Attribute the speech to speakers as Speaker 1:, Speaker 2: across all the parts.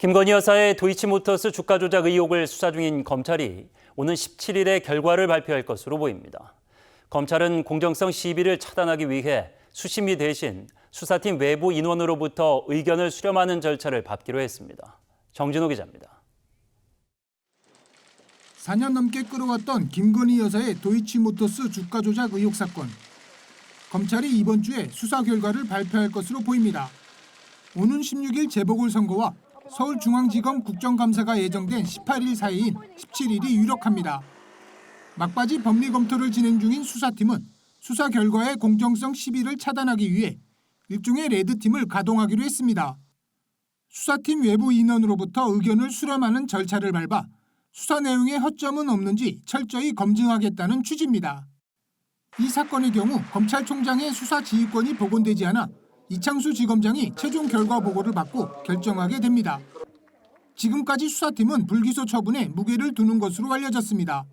Speaker 1: 김건희 여사의 도이치모터스 주가 조작 의혹을 수사 중인 검찰이 오는 17일에 결과를 발표할 것으로 보입니다. 검찰은 공정성 시비를 차단하기 위해 수심위 대신 수사팀 외부 인원으로부터 의견을 수렴하는 절차를 밟기로 했습니다. 정진호 기자입니다.
Speaker 2: 4년 넘게 끌어왔던 김건희 여사의 도이치모터스 주가 조작 의혹 사건. 검찰이 이번 주에 수사 결과를 발표할 것으로 보입니다. 오는 16일 재보궐선거와 서울중앙지검 국정감사가 예정된 18일 사이인 17일이 유력합니다. 막바지 법리 검토를 진행 중인 수사팀은 수사 결과의 공정성 시비를 차단하기 위해 일종의 레드팀을 가동하기로 했습니다. 수사팀 외부 인원으로부터 의견을 수렴하는 절차를 밟아 수사 내용에 허점은 없는지 철저히 검증하겠다는 취지입니다. 이 사건의 경우 검찰총장의 수사 지휘권이 복원되지 않아 이창수 지검장이 최종 결과 보고를 받고 결정하게 됩니다. 지금까지 수사팀은 불기소 처분에 무게를 두는 것으로 알려졌습니다.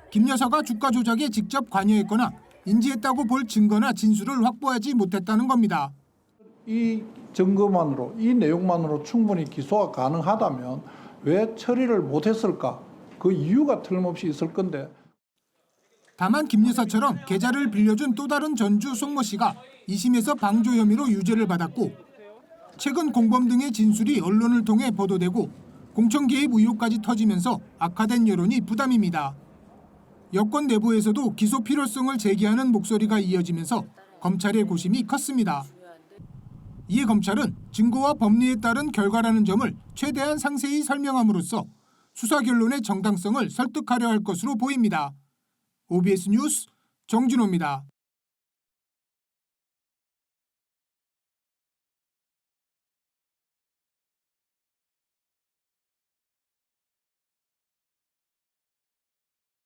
Speaker 2: 김 여사가 주가 조작에 직접 관여했거나 인지했다고 볼 증거나 진술을 확보하지 못했다는 겁니다.
Speaker 3: 이 증거만으로, 이 내용만으로 충분히 기소가 가능하다면 왜 처리를 못했을까? 그 이유가 틀림없이 있을 건데.
Speaker 2: 다만 김 여사처럼 계좌를 빌려준 또 다른 전주 송모 씨가 2심에서 방조 혐의로 유죄를 받았고 최근 공범 등의 진술이 언론을 통해 보도되고 공천 개입 의혹까지 터지면서 악화된 여론이 부담입니다. 여권 내부에서도 기소 필요성을 제기하는 목소리가 이어지면서 검찰의 고심이 컸습니다. 이에 검찰은 증거와 법리에 따른 결과라는 점을 최대한 상세히 설명함으로써 수사 결론의 정당성을 설득하려 할 것으로 보입니다. OBS 뉴스 정진호입니다.